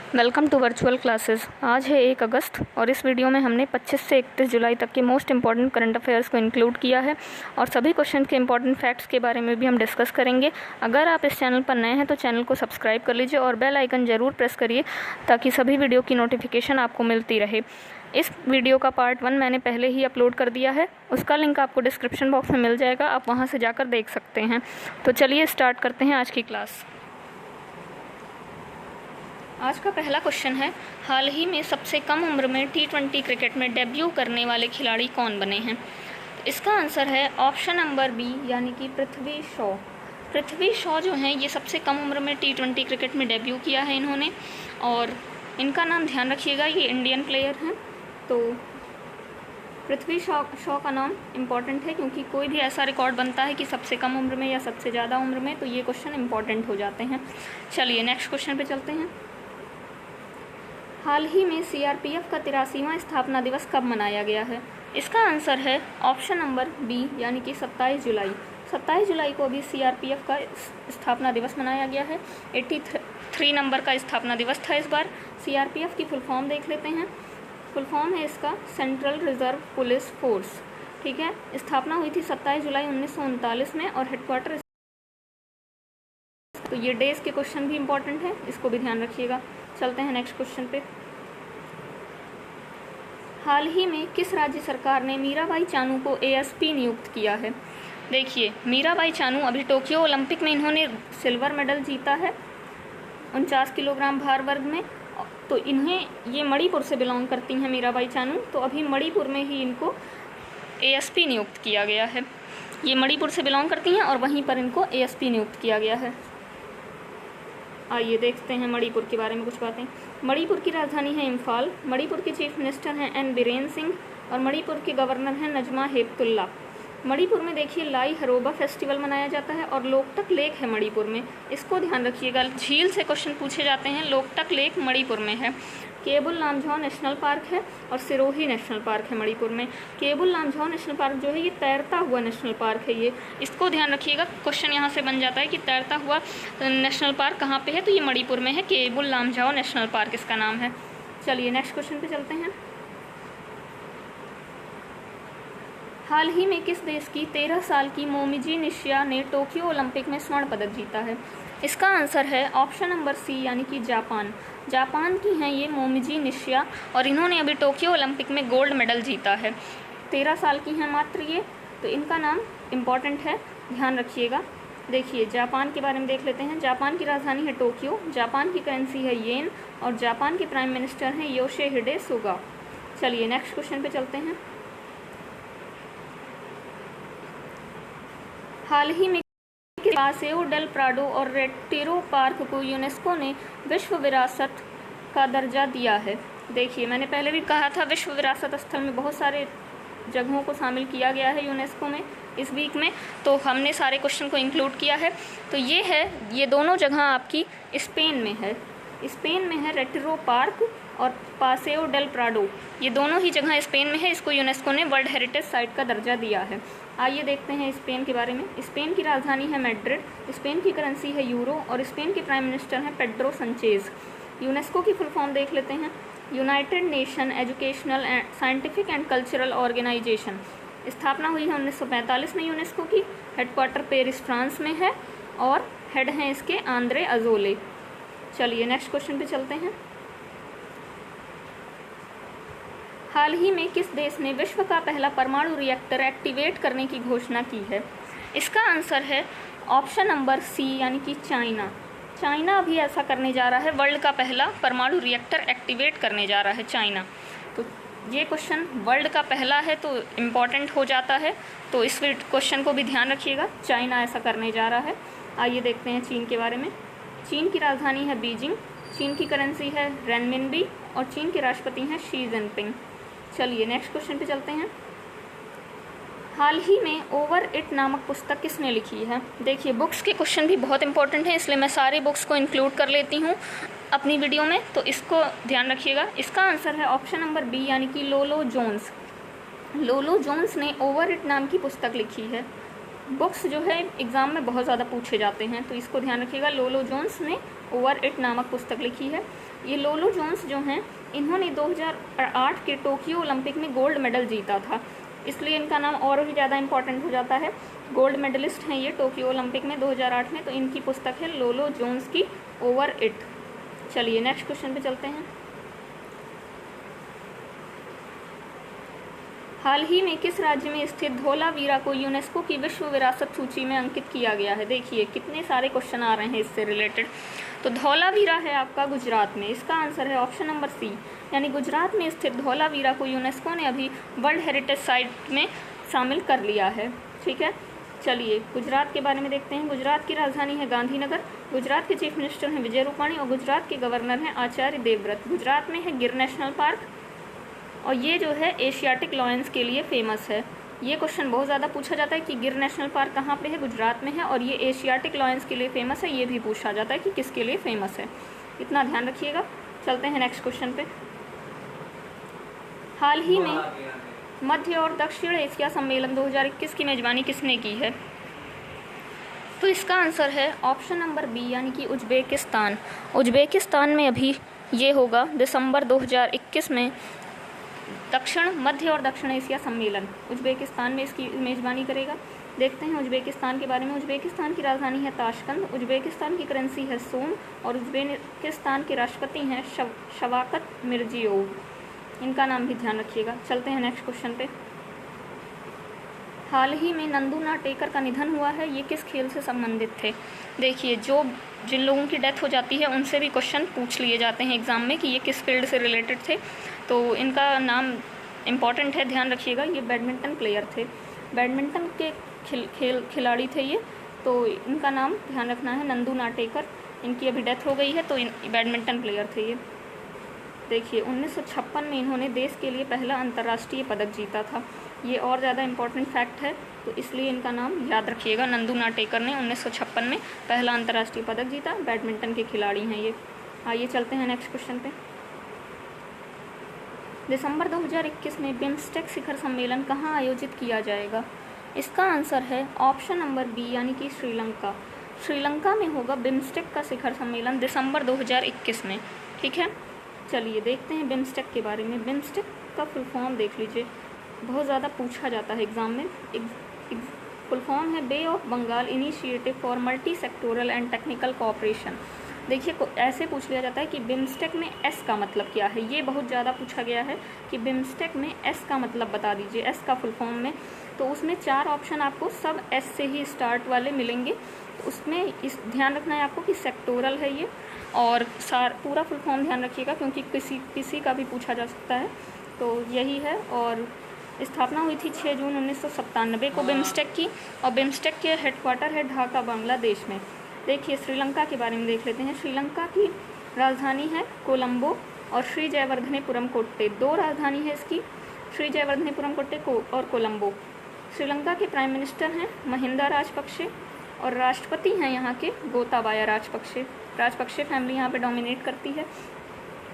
Welcome to virtual classes. आज है 1 अगस्त और इस वीडियो में हमने 25 से 31 जुलाई तक के मोस्ट इंपॉर्टेंट करंट अफेयर्स को इंक्लूड किया है और सभी क्वेश्चन के इंपॉर्टेंट फैक्ट्स के बारे में भी हम डिस्कस करेंगे। अगर आप इस चैनल पर नए हैं तो चैनल को सब्सक्राइब कर लीजिए और बेल आइकन ज़रूर प्रेस करिए ताकि सभी वीडियो की नोटिफिकेशन आपको मिलती रहे। इस वीडियो का पार्ट 1 मैंने पहले ही अपलोड कर दिया है, उसका लिंक आपको डिस्क्रिप्शन बॉक्स में मिल जाएगा, आप वहाँ से जाकर देख सकते हैं। तो चलिए स्टार्ट करते हैं आज की क्लास। आज का पहला क्वेश्चन है, हाल ही में सबसे कम उम्र में T20 क्रिकेट में डेब्यू करने वाले खिलाड़ी कौन बने हैं? तो इसका आंसर है ऑप्शन नंबर बी यानी कि पृथ्वी शॉ। पृथ्वी शॉ जो हैं ये सबसे कम उम्र में T20 क्रिकेट में डेब्यू किया है इन्होंने, और इनका नाम ध्यान रखिएगा, ये इंडियन प्लेयर हैं। तो पृथ्वी शॉ का नाम इम्पॉर्टेंट है क्योंकि कोई भी ऐसा रिकॉर्ड बनता है कि सबसे कम उम्र में या सबसे ज़्यादा उम्र में, तो ये क्वेश्चन इम्पॉर्टेंट हो जाते हैं। चलिए नेक्स्ट क्वेश्चन पे चलते हैं। हाल ही में CRPF का 83वां स्थापना दिवस कब मनाया गया है? इसका आंसर है ऑप्शन नंबर बी यानी कि 27 जुलाई। 27 जुलाई को अभी CRPF का स्थापना दिवस मनाया गया है। 83 नंबर का स्थापना दिवस था इस बार। CRPF की फुल फॉर्म देख लेते हैं। फुल फॉर्म है इसका सेंट्रल रिजर्व पुलिस फोर्स। ठीक है, स्थापना हुई थी 27 जुलाई 1939 में और हेडक्वार्टर, तो ये डेज के क्वेश्चन भी इंपॉर्टेंट है, इसको भी ध्यान रखिएगा। चलते हैं नेक्स्ट क्वेश्चन पे। हाल ही में किस राज्य सरकार ने मीराबाई चानू को ASP नियुक्त किया है? देखिए, मीराबाई चानू अभी टोक्यो ओलंपिक में इन्होंने सिल्वर मेडल जीता है 49 किलोग्राम भार वर्ग में। तो इन्हें, ये मणिपुर से बिलोंग करती हैं मीराबाई चानू, तो अभी मणिपुर में ही इनको ASP नियुक्त किया गया है। ये मणिपुर से बिलोंग करती हैं और वहीं पर इनको ASP नियुक्त किया गया है। आइए देखते हैं मणिपुर के बारे में कुछ बातें। मणिपुर की राजधानी है इम्फाल। मणिपुर के चीफ मिनिस्टर हैं N बीरेन सिंह और मणिपुर के गवर्नर हैं नजमा हेपतुल्ला। मणिपुर में देखिए लाई हरोबा फेस्टिवल मनाया जाता है और लोकटक लेक है मणिपुर में, इसको ध्यान रखिएगा। झील से क्वेश्चन पूछे जाते हैं। लोकटक लेक मणिपुर में है। केबुल लामझाओ नेशनल पार्क है और सिरोही नेशनल पार्क है मणिपुर में। केबुल लामझाओ नेशनल पार्क जो है ये तैरता हुआ नेशनल पार्क है, ये इसको ध्यान रखिएगा। क्वेश्चन यहाँ से बन जाता है कि तैरता हुआ नेशनल पार्क कहाँ पे है, तो ये मणिपुर में है। केबुल लामझाओ नेशनल पार्क इसका नाम है। चलिए नेक्स्ट क्वेश्चन पे चलते हैं। हाल ही में किस देश की 13 साल की मोमिजी निशिया ने टोक्यो ओलंपिक में स्वर्ण पदक जीता है? इसका आंसर है ऑप्शन नंबर सी यानी कि जापान। जापान की हैं ये मोमिजी निशिया और इन्होंने अभी टोक्यो ओलंपिक में गोल्ड मेडल जीता है। 13 साल की हैं मात्र ये, तो इनका नाम इम्पॉर्टेंट है, ध्यान रखिएगा। देखिए जापान के बारे में देख लेते हैं। जापान की राजधानी है टोक्यो, जापान की करेंसी है येन और जापान के प्राइम मिनिस्टर हैं योशिहिडे सुगा। चलिए नेक्स्ट क्वेश्चन पे चलते हैं। हाल ही में पासेओ डेल प्राडो और रेटिरो पार्क को यूनेस्को ने विश्व विरासत का दर्जा दिया है। देखिए, मैंने पहले भी कहा था विश्व विरासत स्थल में बहुत सारे जगहों को शामिल किया गया है यूनेस्को में इस वीक में, तो हमने सारे क्वेश्चन को इंक्लूड किया है। तो ये है, ये दोनों जगह आपकी स्पेन में है। स्पेन में है रेटिरो पार्क और पासेओ डेल प्राडो, ये दोनों ही जगह स्पेन में है। इसको यूनेस्को ने वर्ल्ड हेरिटेज साइट का दर्जा दिया है। आइए देखते हैं स्पेन के बारे में। स्पेन की राजधानी है मैड्रिड, स्पेन की करेंसी है यूरो और स्पेन के प्राइम मिनिस्टर हैं पेड्रो संचेज। यूनेस्को की फुल फॉर्म देख लेते हैं। United Nation Educational Scientific and Cultural Organization. स्थापना हुई है 1945 में यूनेस्को की। हेडक्वार्टर पेरिस फ्रांस में है और हेड हैं इसके आंद्रे अजोले। चलिए नेक्स्ट क्वेश्चन पे चलते हैं। हाल ही में किस देश ने विश्व का पहला परमाणु रिएक्टर एक्टिवेट करने की घोषणा की है? इसका आंसर है ऑप्शन नंबर सी यानी कि चाइना। चाइना अभी ऐसा करने जा रहा है, वर्ल्ड का पहला परमाणु रिएक्टर एक्टिवेट करने जा रहा है चाइना। तो ये क्वेश्चन वर्ल्ड का पहला है तो इम्पॉर्टेंट हो जाता है, तो इस क्वेश्चन को भी ध्यान रखिएगा, चाइना ऐसा करने जा रहा है। आइए देखते हैं चीन के बारे में। चीन की राजधानी है बीजिंग, चीन की करेंसी है रेनमिनबी और चीन के राष्ट्रपति हैं शी जिनपिंग। चलिए नेक्स्ट क्वेश्चन पे चलते हैं। हाल ही में ओवर इट नामक पुस्तक किसने लिखी है? देखिए, बुक्स के क्वेश्चन भी बहुत इंपॉर्टेंट हैं, इसलिए मैं सारी बुक्स को इंक्लूड कर लेती हूँ अपनी वीडियो में, तो इसको ध्यान रखिएगा। इसका आंसर है ऑप्शन नंबर बी यानी कि लोलो जोन्स। लोलो जोन्स ने ओवर इट नाम की पुस्तक लिखी है। बुक्स जो है एग्ज़ाम में बहुत ज़्यादा पूछे जाते हैं, तो इसको ध्यान रखिएगा। लोलो जोन्स ने ओवर इट नामक पुस्तक लिखी है। ये लोलो जोन्स जो हैं इन्होंने 2008 के टोक्यो ओलंपिक में गोल्ड मेडल जीता था, इसलिए इनका नाम और भी ज़्यादा इंपॉर्टेंट हो जाता है। गोल्ड मेडलिस्ट हैं ये टोक्यो ओलंपिक में 2008 में। तो इनकी पुस्तक है लोलो जोन्स की ओवर इट। चलिए नेक्स्ट क्वेश्चन पे चलते हैं। हाल ही में किस राज्य में स्थित धौलावीरा को यूनेस्को की विश्व विरासत सूची में अंकित किया गया है? देखिए कितने सारे क्वेश्चन आ रहे हैं इससे रिलेटेड। तो धौलावीरा है आपका गुजरात में, इसका आंसर है ऑप्शन नंबर सी, यानी गुजरात में स्थित धौलावीरा को यूनेस्को ने अभी वर्ल्ड हेरिटेज साइट में शामिल कर लिया है। ठीक है, चलिए गुजरात के बारे में देखते हैं। गुजरात की राजधानी है गांधीनगर, गुजरात के चीफ मिनिस्टर हैं विजय रूपाणी और गुजरात के गवर्नर हैं आचार्य देवव्रत। गुजरात में है गिर नेशनल पार्क और ये जो है एशियाटिक लॉयंस के लिए फेमस है। ये क्वेश्चन बहुत ज़्यादा पूछा जाता है कि गिर नेशनल पार्क कहाँ पे है, गुजरात में है, और ये एशियाटिक लॉयंस के लिए फेमस है। ये भी पूछा जाता है कि किसके लिए फेमस है, इतना ध्यान रखिएगा। चलते हैं नेक्स्ट क्वेश्चन पे। हाल ही में मध्य और दक्षिण एशिया सम्मेलन 2021 की मेजबानी किसने की है? तो इसका आंसर है ऑप्शन नंबर बी, यानी कि उज्बेकिस्तान। उज्बेकिस्तान में अभी ये होगा दिसंबर 2021 में मध्य और दक्षिण एशिया सम्मेलन उज्बेकिस्तान में इसकी मेजबानी करेगा। देखते हैं उज्बेकिस्तान के बारे में। उज्बेकिस्तान की राजधानी है ताशकंद, उज्बेकिस्तान की करेंसी है सोम और उज्बेकिस्तान के राष्ट्रपति हैं शवाकत मिर्जियोव। इनका नाम भी ध्यान रखिएगा। चलते हैं नेक्स्ट क्वेश्चन पे। हाल ही में नंदू नाटेकर का निधन हुआ है, ये किस खेल से संबंधित थे? देखिए जिन लोगों की डेथ हो जाती है उनसे भी क्वेश्चन पूछ लिए जाते हैं एग्जाम में कि ये किस फील्ड से रिलेटेड थे, तो इनका नाम इम्पॉर्टेंट है, ध्यान रखिएगा। ये बैडमिंटन प्लेयर थे, बैडमिंटन के खिलाड़ी थे ये, तो इनका नाम ध्यान रखना है नंदू नाटेकर। इनकी अभी डेथ हो गई है, तो बैडमिंटन प्लेयर थे ये। देखिए 1956 में इन्होंने देश के लिए पहला अंतर्राष्ट्रीय पदक जीता था। ये और ज़्यादा इम्पोर्टेंट फैक्ट है, तो इसलिए इनका नाम याद रखिएगा। नंदू नाटेकर ने 1956 में पहला अंतर्राष्ट्रीय पदक जीता, बैडमिंटन के खिलाड़ी हैं ये। आइए चलते हैं नेक्स्ट क्वेश्चन पे। दिसंबर 2021 में बिम्स्टेक शिखर सम्मेलन कहाँ आयोजित किया जाएगा? इसका आंसर है ऑप्शन नंबर बी, यानी कि श्रीलंका। श्रीलंका में होगा बिम्स्टेक का शिखर सम्मेलन दिसंबर 2021 में। ठीक है, चलिए देखते हैं बिम्स्टेक के बारे में। बिम्स्टेक का फुल फॉर्म देख लीजिए, बहुत ज़्यादा पूछा जाता है एग्जाम में। फुल फॉर्म है Bay of Bengal initiative for multi sectoral and technical cooperation. देखिए ऐसे पूछ लिया जाता है कि बिम्स्टेक में एस का मतलब क्या है, ये बहुत ध्यादा पूछा गया है कि बिम्स्टेक में एस का मतलब बता दीजिए, एस का फुल फॉर्म में। तो उसमें 4 ऑप्शन आपको सब एस से ही स्टार्ट वाले मिलेंगे, तो उसमें इस ध्यान रखना है आपको कि सेक्टोरल है ये, और पूरा फुल फॉर्म ध्यान रखिएगा क्योंकि किसी का भी पूछा जा सकता है। तो यही है, और स्थापना हुई थी 6 जून 1997 को बिम्स्टेक की, और बिम्स्टेक के हेडक्वार्टर है ढाका बांग्लादेश में। देखिए श्रीलंका के बारे में देख लेते हैं। श्रीलंका की राजधानी है कोलंबो और श्री जयवर्धनेपुरम कोट्टे, 2 राजधानी है इसकी, श्री जयवर्धनेपुरम कोट्टे और कोलंबो। श्रीलंका के प्राइम मिनिस्टर हैं महिंदा राजपक्षे और राष्ट्रपति हैं यहाँ के गोताबाया राजपक्षे। राजपक्षे फैमिली यहाँ पे डोमिनेट करती है।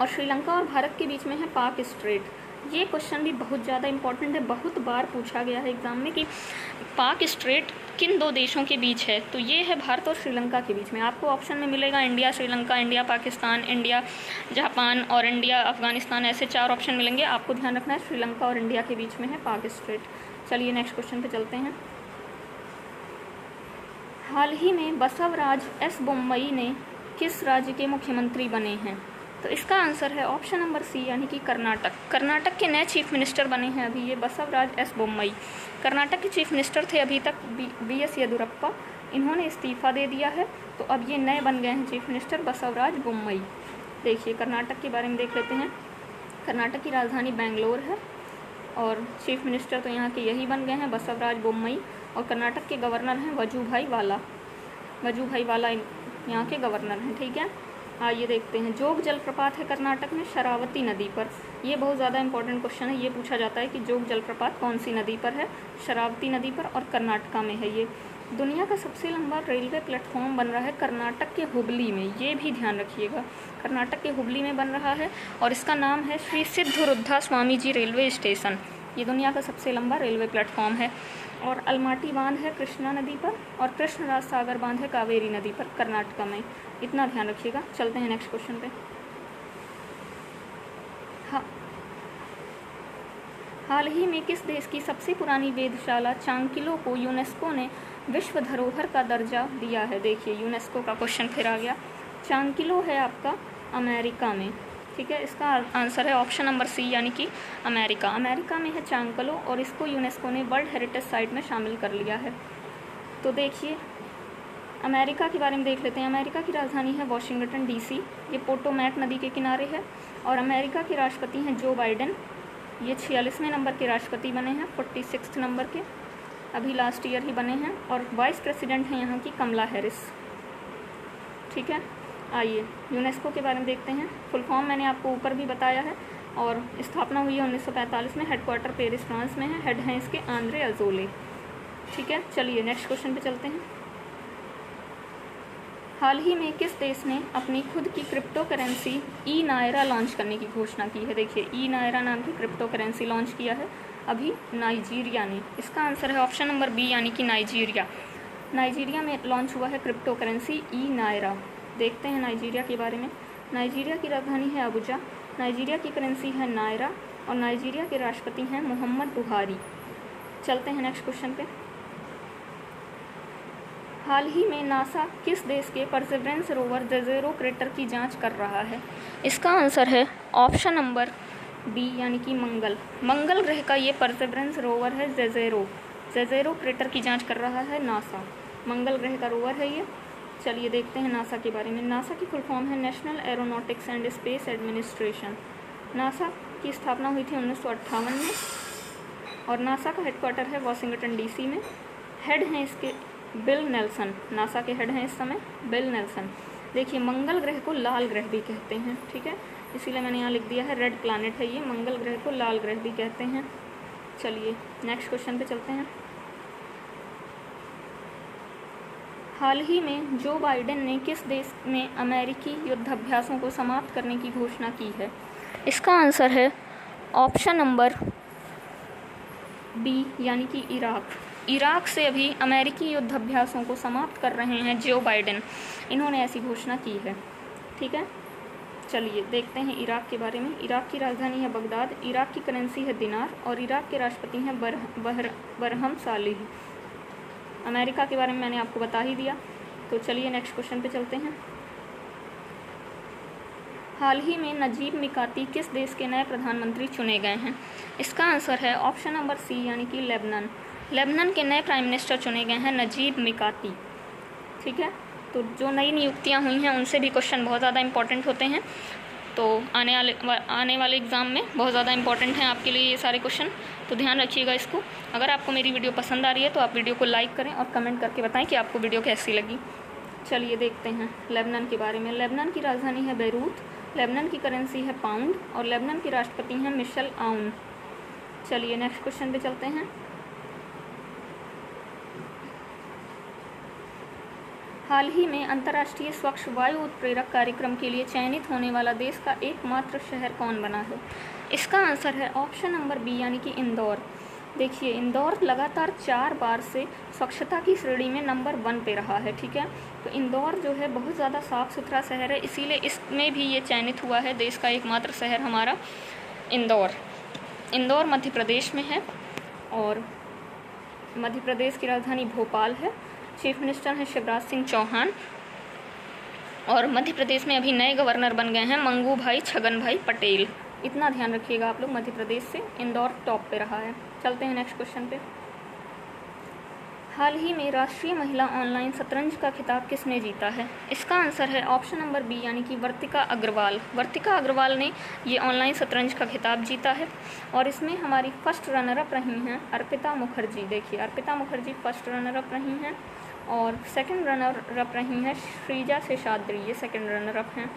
और श्रीलंका और भारत के बीच में है पाक स्ट्रेट। ये क्वेश्चन भी बहुत ज़्यादा इंपॉर्टेंट है, बहुत बार पूछा गया है एग्जाम में कि पाक स्ट्रेट किन 2 देशों के बीच है, तो ये है भारत और श्रीलंका के बीच में। आपको ऑप्शन में मिलेगा India Sri Lanka, India Pakistan, India Japan और इंडिया अफगानिस्तान, ऐसे 4 ऑप्शन मिलेंगे। आपको ध्यान रखना है श्रीलंका और इंडिया के बीच में है पाक स्ट्रेट। चलिए नेक्स्ट क्वेश्चन पे चलते हैं। हाल ही में बसवराज एस बोम्मई ने किस राज्य के मुख्यमंत्री बने हैं? तो इसका आंसर है ऑप्शन नंबर सी, यानी कि कर्नाटक। कर्नाटक के नए चीफ मिनिस्टर बने हैं अभी ये बसवराज एस बोम्मई। कर्नाटक के चीफ मिनिस्टर थे अभी तक BS येदियुरप्पा, इन्होंने इस्तीफा दे दिया है, तो अब ये नए बन गए हैं चीफ मिनिस्टर बसवराज बोम्मई। देखिए कर्नाटक के बारे में देख लेते हैं। कर्नाटक की राजधानी बेंगलोर है और चीफ मिनिस्टर तो यहाँ के यही बन गए हैं बसवराज बोम्मई, और कर्नाटक के गवर्नर हैं वजूभाई वाला यहाँ के गवर्नर हैं। ठीक है, आइए देखते हैं। जोग जलप्रपात है कर्नाटक में शरावती नदी पर। ये बहुत ज़्यादा इंपॉर्टेंट क्वेश्चन है, ये पूछा जाता है कि जोग जलप्रपात कौन सी नदी पर है? शरावती नदी पर, और कर्नाटका में है ये। दुनिया का सबसे लंबा रेलवे प्लेटफॉर्म बन रहा है कर्नाटक के हुबली में, ये भी ध्यान रखिएगा, कर्नाटक के हुबली में बन रहा है, और इसका नाम है श्री सिद्धरुद्धा स्वामी जी रेलवे स्टेशन। ये दुनिया का सबसे लंबा रेलवे प्लेटफॉर्म है। और अलमाटी बांध है कृष्णा नदी पर, और कृष्णराज सागर बांध है कावेरी नदी पर कर्नाटका में, इतना ध्यान रखिएगा। चलते हैं नेक्स्ट क्वेश्चन पे। हा, हाल ही में किस देश की सबसे पुरानी वेधशाला चांकिलो को यूनेस्को ने विश्व धरोहर का दर्जा दिया है? देखिए यूनेस्को का क्वेश्चन फिर आ गया। चांकिलो है आपका अमेरिका में, ठीक है। इसका आंसर है ऑप्शन नंबर सी यानी कि अमेरिका। अमेरिका में है चांकिलो और इसको यूनेस्को ने वर्ल्ड हेरिटेज साइट में शामिल कर लिया है। तो देखिए अमेरिका के बारे में देख लेते हैं। अमेरिका की राजधानी है वॉशिंगटन डीसी, ये पोटोमैक नदी के किनारे है। और अमेरिका के राष्ट्रपति हैं जो बाइडेन, ये 46वें नंबर के राष्ट्रपति बने हैं, 46 नंबर के, अभी लास्ट ईयर ही बने हैं। और वाइस प्रेसिडेंट हैं यहाँ की कमला हैरिस, ठीक है। आइए यूनेस्को के बारे में देखते हैं। फुल फॉर्म मैंने आपको ऊपर भी बताया है। और स्थापना हुई है 1945 में, हेडक्वार्टर पेरिस फ्रांस में है, हेड हैं इसके आंद्रे अजोले, ठीक है। चलिए नेक्स्ट क्वेश्चन पे चलते हैं। हाल ही में किस देश ने अपनी खुद की क्रिप्टो करेंसी ई नायरा लॉन्च करने की घोषणा की है? देखिए ई नायरा नाम की क्रिप्टो करेंसी लॉन्च किया है अभी नाइजीरिया ने। इसका आंसर है ऑप्शन नंबर बी यानी कि नाइजीरिया। नाइजीरिया में लॉन्च हुआ है क्रिप्टो करेंसी ई नायरा। देखते हैं नाइजीरिया के बारे में। नाइजीरिया की राजधानी है अबुजा, नाइजीरिया की करेंसी है नायरा और नाइजीरिया के राष्ट्रपति हैं मोहम्मद बुहारी। चलते हैं नेक्स्ट क्वेश्चन पे। हाल ही में नासा किस देश के परसेवरेंस रोवर जेजेरो क्रेटर की जांच कर रहा है? इसका आंसर है ऑप्शन नंबर बी यानी कि मंगल ग्रह का ये परसेवरेंस रोवर है जेजेरो क्रेटर की जांच कर रहा है नासा। मंगल ग्रह का रोवर है ये। चलिए देखते हैं नासा के बारे में। नासा की फुल फॉर्म है national aeronautics and space administration. NASA की स्थापना हुई थी 1958 में और नासा का हेडक्वार्टर है वॉशिंगटन डीसी में। हेड हैं इसके बिल नेल्सन, नासा के हेड हैं इस समय बिल नेल्सन। देखिए मंगल ग्रह को लाल ग्रह भी कहते हैं, ठीक है, इसीलिए मैंने यहाँ लिख दिया है रेड प्लैनेट है ये। मंगल ग्रह को लाल ग्रह भी कहते हैं। चलिए नेक्स्ट क्वेश्चन पे चलते हैं। हाल ही में जो बाइडेन ने किस देश में अमेरिकी युद्धाभ्यासों को समाप्त करने की घोषणा की है? इसका आंसर है ऑप्शन नंबर बी यानी कि इराक से अभी अमेरिकी युद्धाभ्यासों को समाप्त कर रहे हैं जो बाइडेन, इन्होंने ऐसी घोषणा की है, ठीक है। चलिए देखते हैं इराक के बारे में। इराक की राजधानी है बगदाद, इराक की करेंसी है दिनार और इराक के राष्ट्रपति हैं बरहम सालिह। अमेरिका के बारे में मैंने आपको बता ही दिया। तो चलिए नेक्स्ट क्वेश्चन पे चलते हैं। हाल ही में नजीब मिकाती किस देश के नए प्रधानमंत्री चुने गए हैं? इसका आंसर है ऑप्शन नंबर सी यानी कि लेबनान के नए प्राइम मिनिस्टर चुने गए हैं नजीब मिकाती, ठीक है। तो जो नई नियुक्तियां हुई हैं उनसे भी क्वेश्चन बहुत ज़्यादा इंपॉर्टेंट होते हैं। तो आने वाले एग्ज़ाम में बहुत ज़्यादा इंपॉर्टेंट हैं आपके लिए ये सारे क्वेश्चन, तो ध्यान रखिएगा इसको। अगर आपको मेरी वीडियो पसंद आ रही है तो आप वीडियो को लाइक करें और कमेंट करके बताएं कि आपको वीडियो कैसी लगी। चलिए देखते हैं लेबनान के बारे में। लेबनान की राजधानी है बेरूत, लेबनान की करेंसी है पाउंड और लेबनान के राष्ट्रपति हैं मिशेल आउन। चलिए नेक्स्ट क्वेश्चन पे चलते हैं। हाल ही में अंतर्राष्ट्रीय स्वच्छ वायु उत्प्रेरक कार्यक्रम के लिए चयनित होने वाला देश का एकमात्र शहर कौन बना है? इसका आंसर है ऑप्शन नंबर बी यानी कि इंदौर। देखिए इंदौर लगातार 4 बार से स्वच्छता की श्रेणी में नंबर 1 पे रहा है, ठीक है। तो इंदौर जो है बहुत ज़्यादा साफ़ सुथरा शहर है, इसीलिए इसमें भी ये चयनित हुआ है देश का एकमात्र शहर हमारा इंदौर मध्य प्रदेश में है और मध्य प्रदेश की राजधानी भोपाल है। चीफ मिनिस्टर हैं शिवराज सिंह चौहान और मध्य प्रदेश में अभी नए गवर्नर बन गए हैं मंगू भाई छगन भाई पटेल। इतना ध्यान रखिएगा आप लोग, मध्य प्रदेश से इंदौर टॉप पे रहा है। चलते हैं नेक्स्ट क्वेश्चन पे। हाल ही में राष्ट्रीय महिला ऑनलाइन शतरंज का खिताब किसने जीता है? इसका आंसर है ऑप्शन नंबर बी यानी कि वर्तिका अग्रवाल ने ये ऑनलाइन शतरंज का खिताब जीता है और इसमें हमारी फर्स्ट रनर अप रही हैं अर्पिता मुखर्जी। देखिए Arpita Mukherjee first runner up रही हैं और सेकंड रनर अप रही हैं श्रीजा शेषाद्री, ये सेकंड रनर अप हैं।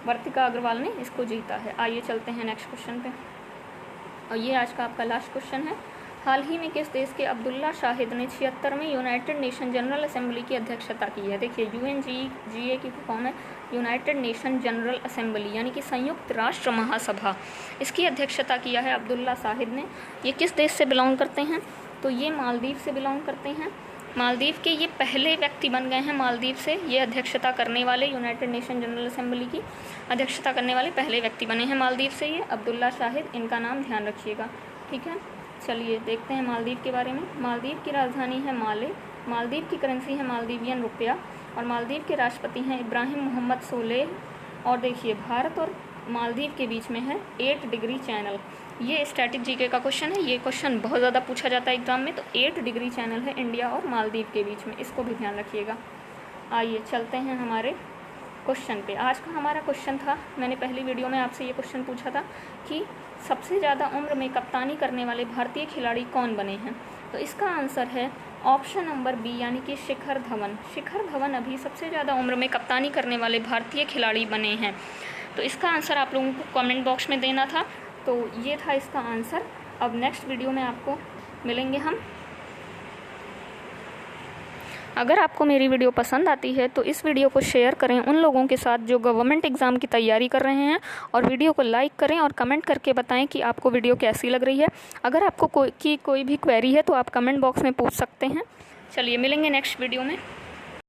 वर्तिका अग्रवाल ने इसको जीता है। आइए चलते हैं नेक्स्ट क्वेश्चन पे और ये आज का आपका लास्ट क्वेश्चन है। हाल ही में किस देश के अब्दुल्ला शाहिद ने 76वें यूनाइटेड नेशन जनरल असेंबली की अध्यक्षता की है? देखिए UNGA की फॉर्म है यूनाइटेड नेशन जनरल असेंबली यानी कि संयुक्त राष्ट्र महासभा, इसकी अध्यक्षता किया है अब्दुल्ला शाहिद ने। ये किस देश से बिलोंग करते हैं? तो ये मालदीव से बिलोंग करते हैं मालदीव के ये पहले व्यक्ति बन गए हैं मालदीव से, ये अध्यक्षता करने वाले, यूनाइटेड नेशन जनरल असेंबली की अध्यक्षता करने वाले पहले व्यक्ति बने हैं मालदीव से ये, अब्दुल्ला शाहिद, इनका नाम ध्यान रखिएगा, ठीक है। चलिए देखते हैं मालदीव के बारे में। मालदीव की राजधानी है माले, मालदीव की करेंसी है मालदीवियन रुपया, और मालदीव के राष्ट्रपति हैं इब्राहिम मोहम्मद सोलेह। और देखिए भारत और मालदीव के बीच में है 8 डिग्री चैनल। ये स्टैटिक जीके का क्वेश्चन है, ये क्वेश्चन बहुत ज़्यादा पूछा जाता है एग्जाम में। तो 8 डिग्री चैनल है इंडिया और मालदीव के बीच में, इसको भी ध्यान रखिएगा। आइए चलते हैं हमारे क्वेश्चन पे। आज का हमारा क्वेश्चन था, मैंने पहली वीडियो में आपसे ये क्वेश्चन पूछा था कि सबसे ज़्यादा उम्र में कप्तानी करने वाले भारतीय खिलाड़ी कौन बने हैं। तो इसका आंसर है ऑप्शन नंबर बी, यानी कि शिखर धवन। शिखर धवन अभी सबसे ज़्यादा उम्र में कप्तानी करने वाले भारतीय खिलाड़ी बने हैं। तो इसका आंसर आप लोगों को कमेंट बॉक्स में देना था। तो ये था इसका आंसर। अब नेक्स्ट वीडियो में आपको मिलेंगे हम। अगर आपको मेरी वीडियो पसंद आती है तो इस वीडियो को शेयर करें उन लोगों के साथ जो गवर्नमेंट एग्ज़ाम की तैयारी कर रहे हैं, और वीडियो को लाइक करें और कमेंट करके बताएं कि आपको वीडियो कैसी लग रही है। अगर आपको कोई भी क्वेरी है तो आप कमेंट बॉक्स में पूछ सकते हैं। चलिए मिलेंगे नेक्स्ट वीडियो में।